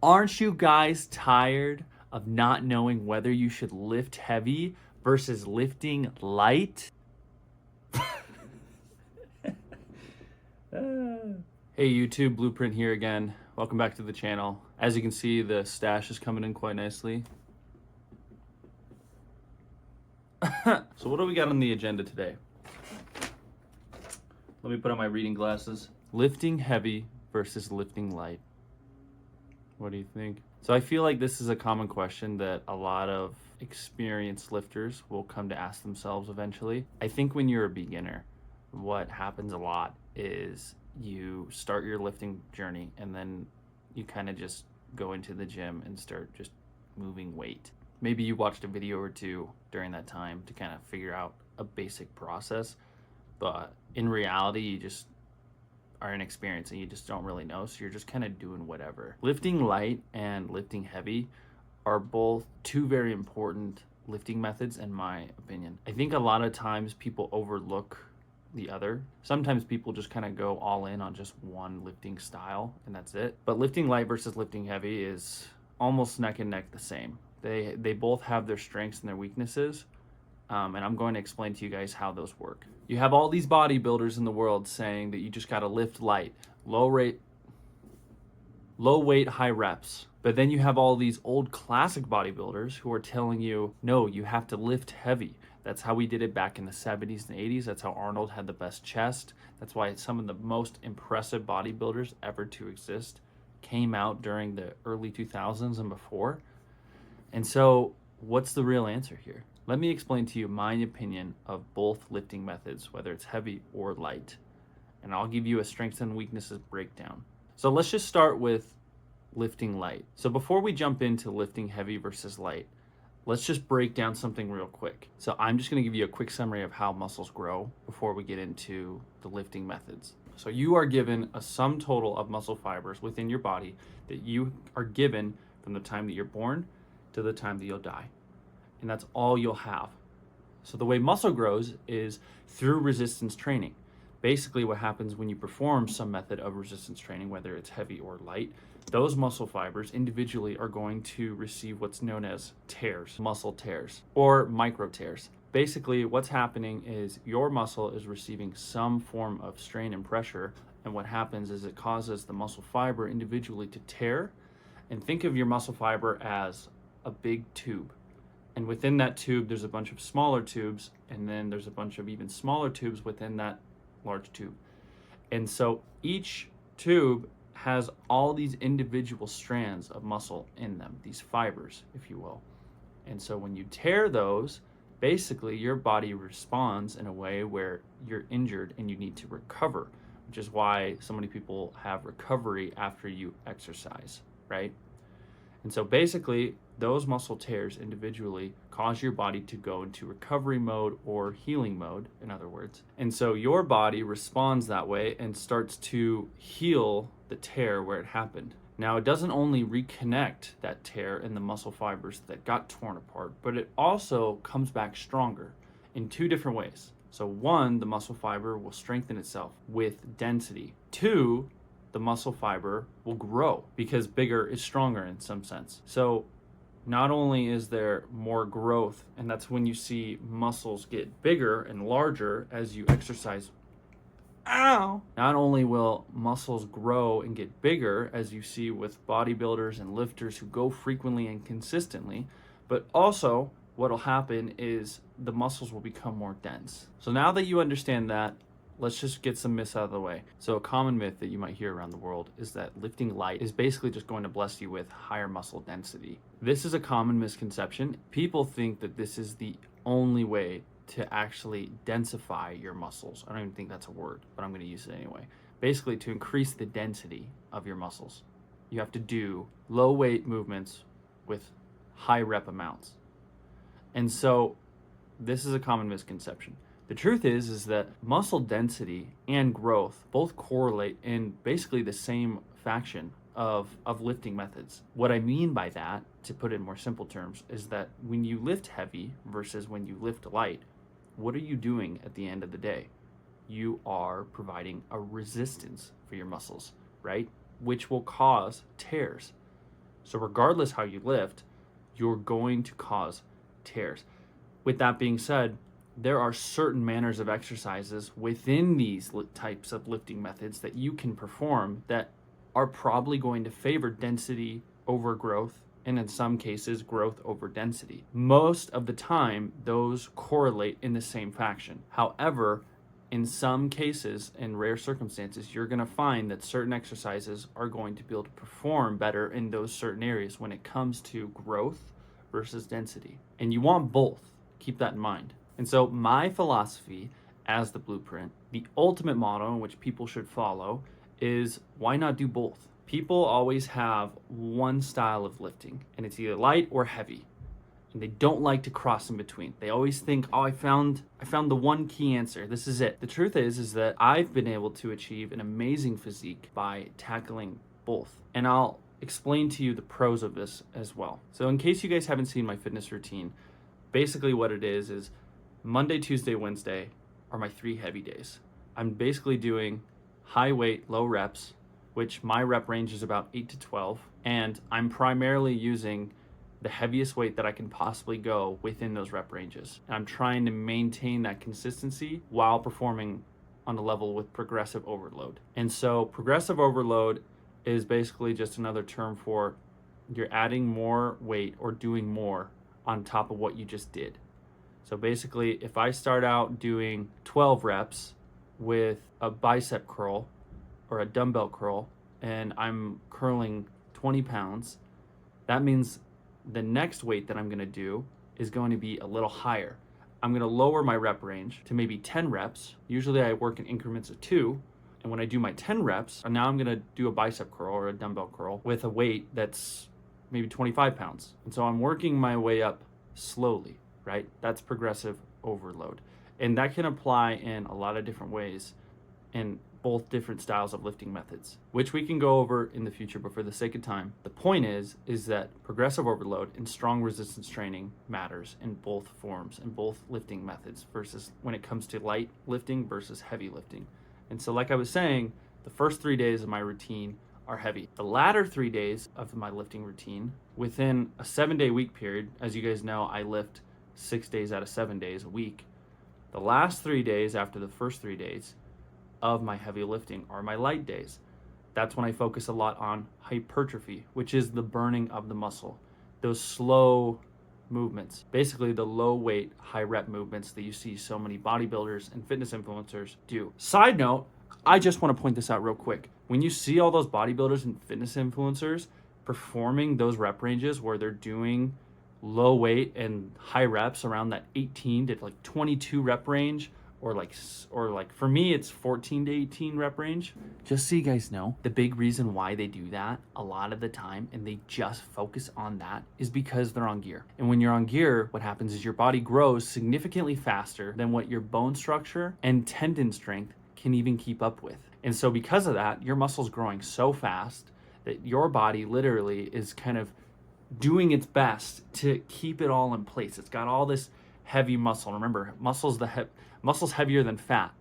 Aren't you guys tired of not knowing whether you should lift heavy versus lifting light? Hey YouTube, Blueprint here again. Welcome back to the channel. As you can see, the stash is coming in quite nicely. So what do we got on the agenda today? Let me put on my reading glasses. Lifting heavy versus lifting light. What do you think? So I feel like this is a common question that a lot of experienced lifters will come to ask themselves eventually. I think when you're a beginner, what happens a lot is you start your lifting journey and then you kind of just go into the gym and start just moving weight. Maybe you watched a video or two during that time to kind of figure out a basic process, but in reality, you just are inexperienced and you just don't really know, so you're just kind of doing whatever. Lifting light and lifting heavy are both two very important lifting methods in my opinion. I think a lot of times people overlook the other. Sometimes people just kind of go all in on just one lifting style and that's it. But lifting light versus lifting heavy is almost neck and neck the same. They both have their strengths and their weaknesses. And I'm going to explain to you guys how those work. You have all these bodybuilders in the world saying that you just got to lift light, low weight, high reps. But then you have all these old classic bodybuilders who are telling you, no, you have to lift heavy. That's how we did it back in the 70s and 80s. That's how Arnold had the best chest. That's why some of the most impressive bodybuilders ever to exist came out during the early 2000s and before. And so what's the real answer here? Let me explain to you my opinion of both lifting methods, whether it's heavy or light. And I'll give you a strengths and weaknesses breakdown. So let's just start with lifting light. So before we jump into lifting heavy versus light, let's just break down something real quick. So I'm just gonna give you a quick summary of how muscles grow before we get into the lifting methods. So you are given a sum total of muscle fibers within your body that you are given from the time that you're born to the time that you'll die. And that's all you'll have. So the way muscle grows is through resistance training. Basically what happens when you perform some method of resistance training, whether it's heavy or light, those muscle fibers individually are going to receive what's known as tears, muscle tears, or micro tears. Basically what's happening is your muscle is receiving some form of strain and pressure, and what happens is it causes the muscle fiber individually to tear. And think of your muscle fiber as a big tube. And within that tube, there's a bunch of smaller tubes, and then there's a bunch of even smaller tubes within that large tube. And so each tube has all these individual strands of muscle in them, these fibers, if you will. And so when you tear those, basically your body responds in a way where you're injured and you need to recover, which is why so many people have recovery after you exercise, right? And so basically, those muscle tears individually cause your body to go into recovery mode or healing mode, in other words. And so your body responds that way and starts to heal the tear where it happened. Now, it doesn't only reconnect that tear in the muscle fibers that got torn apart, but it also comes back stronger in two different ways. So one, the muscle fiber will strengthen itself with density. Two, the muscle fiber will grow because bigger is stronger in some sense. So not only is there more growth, and that's when you see muscles get bigger and larger as you exercise. Ow! Not only will muscles grow and get bigger as you see with bodybuilders and lifters who go frequently and consistently, but also what'll happen is the muscles will become more dense. So now that you understand that, let's just get some myths out of the way. So a common myth that you might hear around the world is that lifting light is basically just going to bless you with higher muscle density. This is a common misconception. People think that this is the only way to actually densify your muscles. I don't even think that's a word, but I'm going to use it anyway. Basically, to increase the density of your muscles, you have to do low weight movements with high rep amounts. And so this is a common misconception. The truth is that muscle density and growth both correlate in basically the same faction of lifting methods. What I mean by that, to put it in more simple terms, is that when you lift heavy versus when you lift light, what are you doing at the end of the day? You are providing a resistance for your muscles, right? Which will cause tears. So regardless how you lift, you're going to cause tears. With that being said, there are certain manners of exercises within these types of lifting methods that you can perform that are probably going to favor density over growth, and in some cases, growth over density. Most of the time, those correlate in the same fashion. However, in some cases, in rare circumstances, you're going to find that certain exercises are going to be able to perform better in those certain areas when it comes to growth versus density. And you want both. Keep that in mind. And so my philosophy as the blueprint, the ultimate motto in which people should follow is, why not do both? People always have one style of lifting, and it's either light or heavy. And they don't like to cross in between. They always think, oh, I found the one key answer. This is it. The truth is that I've been able to achieve an amazing physique by tackling both. And I'll explain to you the pros of this as well. So in case you guys haven't seen my fitness routine, basically what it is Monday, Tuesday, Wednesday are my 3 heavy days. I'm basically doing high weight, low reps, which my rep range is about 8 to 12. And I'm primarily using the heaviest weight that I can possibly go within those rep ranges. And I'm trying to maintain that consistency while performing on a level with progressive overload. And so progressive overload is basically just another term for you're adding more weight or doing more on top of what you just did. So basically, if I start out doing 12 reps with a bicep curl or a dumbbell curl, and I'm curling 20 pounds, that means the next weight that I'm going to do is going to be a little higher. I'm going to lower my rep range to maybe 10 reps. Usually I work in increments of 2. And when I do my 10 reps, and now I'm going to do a bicep curl or a dumbbell curl with a weight that's maybe 25 pounds. And so I'm working my way up slowly, right? That's progressive overload. And that can apply in a lot of different ways in both different styles of lifting methods, which we can go over in the future, but for the sake of time, the point is that progressive overload and strong resistance training matters in both forms, in both lifting methods, versus when it comes to light lifting versus heavy lifting. And so like I was saying, the first 3 days of my routine are heavy. The latter 3 days of my lifting routine, within a 7-day week period, as you guys know, I lift 6 days out of 7 days a week. The last 3 days after the first 3 days of my heavy lifting are my light days. That's when I focus a lot on hypertrophy, which is the burning of the muscle. Those slow movements, basically the low weight, high rep movements that you see so many bodybuilders and fitness influencers do. Side note, I just want to point this out real quick. When you see all those bodybuilders and fitness influencers performing those rep ranges where they're doing low weight and high reps around that 18 to like 22 rep range, or like for me it's 14 to 18 rep range, just so you guys know, the big reason why they do that a lot of the time and they just focus on that is because they're on gear. And when you're on gear, what happens is your body grows significantly faster than what your bone structure and tendon strength can even keep up with. And so because of that, your muscle's growing so fast that your body literally is kind of doing its best to keep it all in place. It's got all this heavy muscle. Remember, muscle's heavier than fat.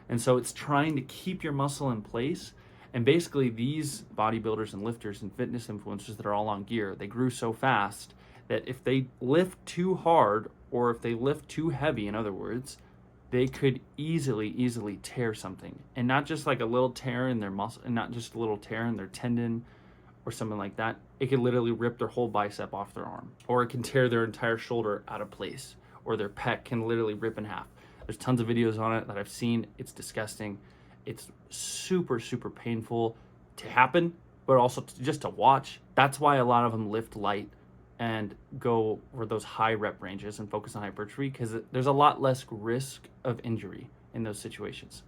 And so it's trying to keep your muscle in place. And basically these bodybuilders and lifters and fitness influencers that are all on gear, they grew so fast that if they lift too hard or if they lift too heavy, in other words, they could easily tear something. And not just like a little tear in their muscle, and not just a little tear in their tendon or something like that. It could literally rip their whole bicep off their arm, or it can tear their entire shoulder out of place, or their pec can literally rip in half. There's tons of videos on it that I've seen. It's disgusting. It's super painful to happen, but also just to watch. That's why a lot of them lift light and go for those high rep ranges and focus on hypertrophy, because there's a lot less risk of injury in those situations.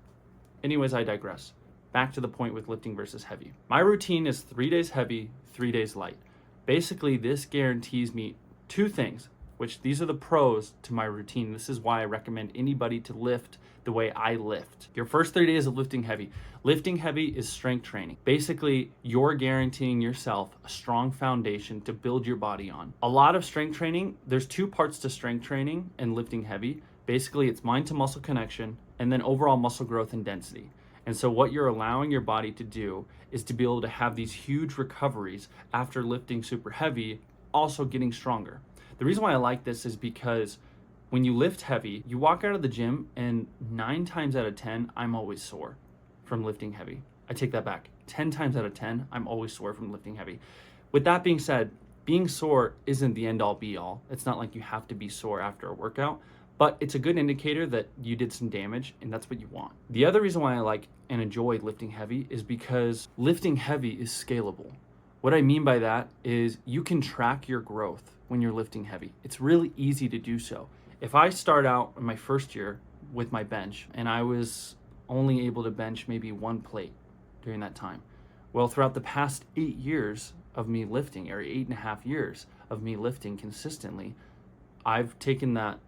Anyways, I digress. Back to the point with lifting versus heavy. My routine is 3 days heavy, 3 days light. Basically, this guarantees me 2 things, which these are the pros to my routine. This is why I recommend anybody to lift the way I lift. Your first 3 days of lifting heavy. Lifting heavy is strength training. Basically, you're guaranteeing yourself a strong foundation to build your body on. A lot of strength training, there's 2 parts to strength training and lifting heavy. Basically, it's mind to muscle connection and then overall muscle growth and density. And so what you're allowing your body to do is to be able to have these huge recoveries after lifting super heavy, also getting stronger. The reason why I like this is because when you lift heavy, you walk out of the gym and 9 times out of 10, I'm always sore from lifting heavy. I take that back. 10 times out of 10, I'm always sore from lifting heavy. With that being said, being sore isn't the end all be all. It's not like you have to be sore after a workout, but it's a good indicator that you did some damage and that's what you want. The other reason why I like and enjoy lifting heavy is because lifting heavy is scalable. What I mean by that is you can track your growth when you're lifting heavy. It's really easy to do so. If I start out in my first year with my bench and I was only able to bench maybe 1 plate during that time, well, throughout the past 8 years of me lifting, or 8.5 years of me lifting consistently, I've taken that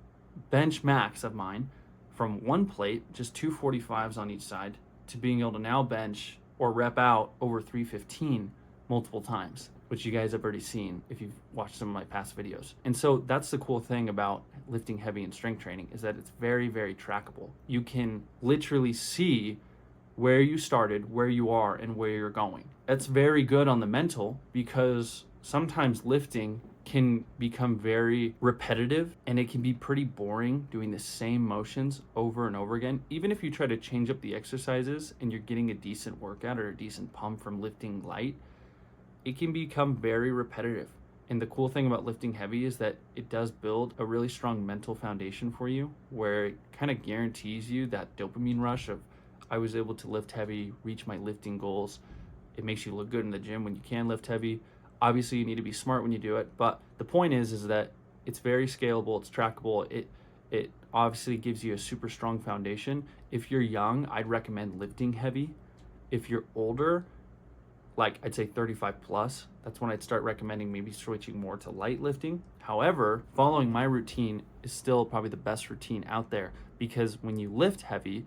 bench max of mine from 1 plate, just 245s on each side, to being able to now bench or rep out over 315 multiple times, which you guys have already seen if you've watched some of my past videos. And so that's the cool thing about lifting heavy and strength training, is that it's very, very trackable. You can literally see where you started, where you are, and where you're going. That's very good on the mental, because sometimes lifting can become very repetitive and it can be pretty boring doing the same motions over and over again. Even if you try to change up the exercises and you're getting a decent workout or a decent pump from lifting light, it can become very repetitive. And the cool thing about lifting heavy is that it does build a really strong mental foundation for you, where it kind of guarantees you that dopamine rush of, I was able to lift heavy, reach my lifting goals. It makes you look good in the gym when you can lift heavy. Obviously, you need to be smart when you do it, but the point is that it's very scalable, it's trackable. It obviously gives you a super strong foundation. If you're young, I'd recommend lifting heavy. If you're older, like I'd say 35 plus, that's when I'd start recommending maybe switching more to light lifting. However, following my routine is still probably the best routine out there, because when you lift heavy,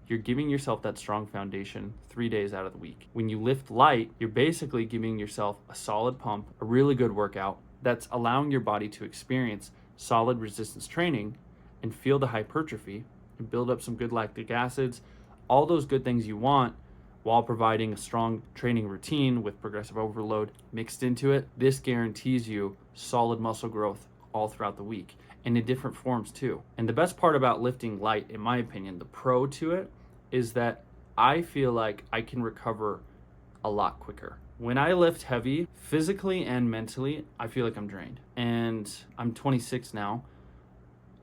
you're giving yourself that strong foundation 3 days out of the week. When you lift light, you're basically giving yourself a solid pump, a really good workout that's allowing your body to experience solid resistance training and feel the hypertrophy and build up some good lactic acids, all those good things you want, while providing a strong training routine with progressive overload mixed into it. This guarantees you solid muscle growth all throughout the week, and in different forms too. And the best part about lifting light, in my opinion, the pro to it, is that I feel like I can recover a lot quicker. When I lift heavy, physically and mentally, I feel like I'm drained. And I'm 26 now.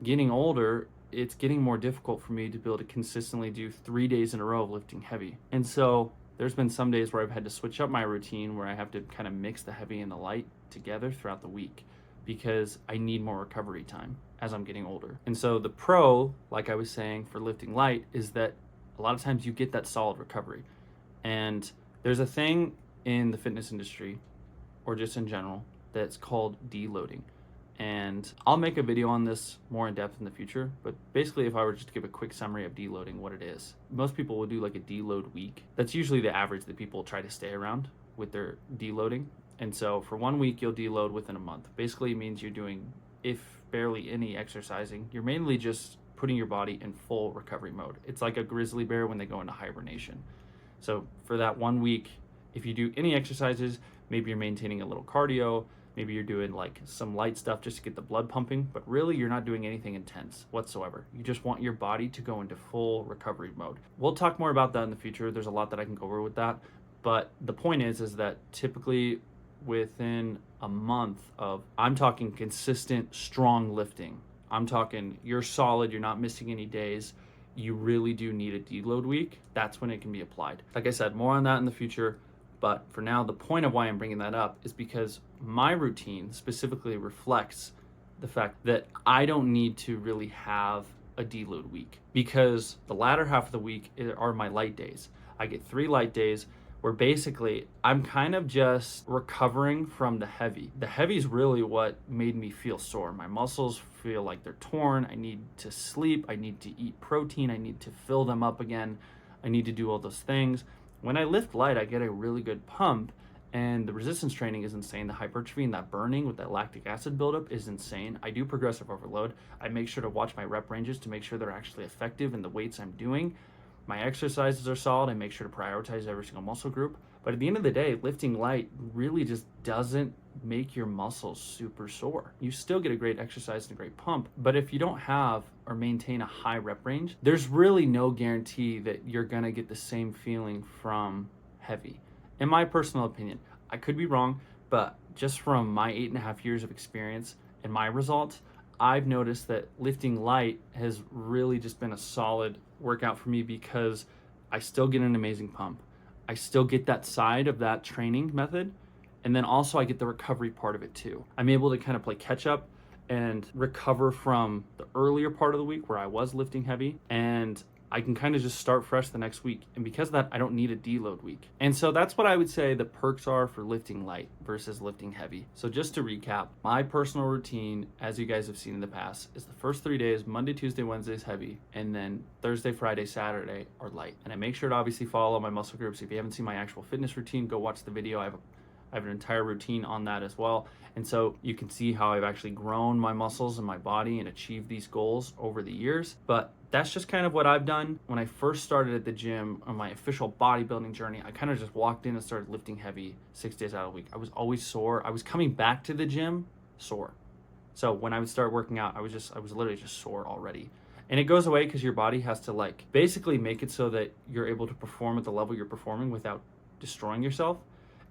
Getting older, it's getting more difficult for me to be able to consistently do 3 days in a row of lifting heavy. And so there's been some days where I've had to switch up my routine, where I have to kind of mix the heavy and the light together throughout the week, because I need more recovery time as I'm getting older. And so the pro, like I was saying, for lifting light is that a lot of times you get that solid recovery. And there's a thing in the fitness industry, or just in general, that's called deloading. And I'll make a video on this more in depth in the future, but basically, if I were just to give a quick summary of deloading, what it is, most people will do like a deload week. That's usually the average that people try to stay around with their deloading. And so for 1 week, you'll deload within a month. Basically, it means you're doing, if barely any exercising, you're mainly just putting your body in full recovery mode. It's like a grizzly bear when they go into hibernation. So for that 1 week, if you do any exercises, maybe you're maintaining a little cardio, maybe you're doing like some light stuff just to get the blood pumping, but really you're not doing anything intense whatsoever. You just want your body to go into full recovery mode. We'll talk more about that in the future. There's a lot that I can go over with that. But the point is that typically within a month of, I'm talking consistent, strong lifting. I'm talking you're solid, you're not missing any days. You really do need a deload week. That's when it can be applied. Like I said, more on that in the future. But for now, the point of why I'm bringing that up is because my routine specifically reflects the fact that I don't need to really have a deload week, because the latter half of the week are my light days. I get 3 light days where basically I'm kind of just recovering from the heavy. The heavy is really what made me feel sore. My muscles feel like they're torn. I need to sleep. I need to eat protein. I need to fill them up again. I need to do all those things. When I lift light, I get a really good pump, and the resistance training is insane. The hypertrophy and that burning with that lactic acid buildup is insane. I do progressive overload. I make sure to watch my rep ranges to make sure they're actually effective in the weights I'm doing. My exercises are solid. I make sure to prioritize every single muscle group. But at the end of the day, lifting light really just doesn't make your muscles super sore. You still get a great exercise and a great pump, but if you don't have or maintain a high rep range, there's really no guarantee that you're gonna get the same feeling from heavy. In my personal opinion, I could be wrong, but just from my 8.5 years of experience and my results, I've noticed that lifting light has really just been a solid workout for me because I still get an amazing pump. I still get that side of that training method. And then also I get the recovery part of it too. I'm able to kind of play catch up and recover from the earlier part of the week where I was lifting heavy, and I can kind of just start fresh the next week. And because of that, I don't need a deload week. And so that's what I would say the perks are for lifting light versus lifting heavy. So just to recap, my personal routine, as you guys have seen in the past, is the first 3 days, Monday, Tuesday, Wednesday is heavy, and then Thursday, Friday, Saturday are light. And I make sure to obviously follow my muscle groups. If you haven't seen my actual fitness routine, go watch the video. I have an entire routine on that as well. And so you can see how I've actually grown my muscles and my body and achieved these goals over the years. But that's just kind of what I've done. When I first started at the gym on my official bodybuilding journey, I kind of just walked in and started lifting heavy 6 days out of the week. I was always sore. I was coming back to the gym sore. So when I would start working out, I was literally just sore already. And it goes away because your body has to like basically make it so that you're able to perform at the level you're performing without destroying yourself.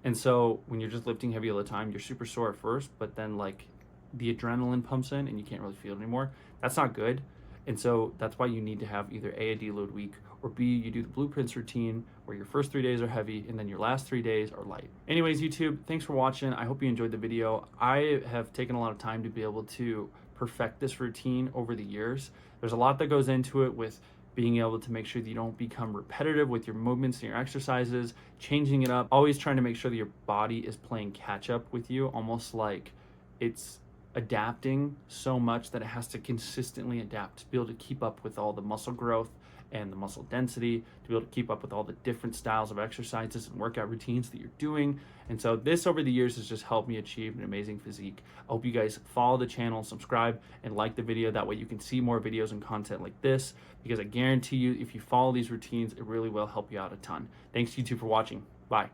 And so when you're just lifting heavy all the time, you're super sore at first, but then like the adrenaline pumps in and you can't really feel it anymore. That's not good. And so that's why you need to have either A, deload week, or B, you do the blueprints routine where your first 3 days are heavy and then your last 3 days are light. Anyways, YouTube, thanks for watching. I hope you enjoyed the video. I have taken a lot of time to be able to perfect this routine over the years. There's a lot that goes into it with being able to make sure that you don't become repetitive with your movements and your exercises, changing it up, always trying to make sure that your body is playing catch up with you, almost like it's adapting so much that it has to consistently adapt to be able to keep up with all the muscle growth and the muscle density, to be able to keep up with all the different styles of exercises and workout routines that you're doing. And so this over the years has just helped me achieve an amazing physique. I hope you guys follow the channel, subscribe, and like the video. That way you can see more videos and content like this, because I guarantee you if you follow these routines, it really will help you out a ton. Thanks YouTube for watching. Bye.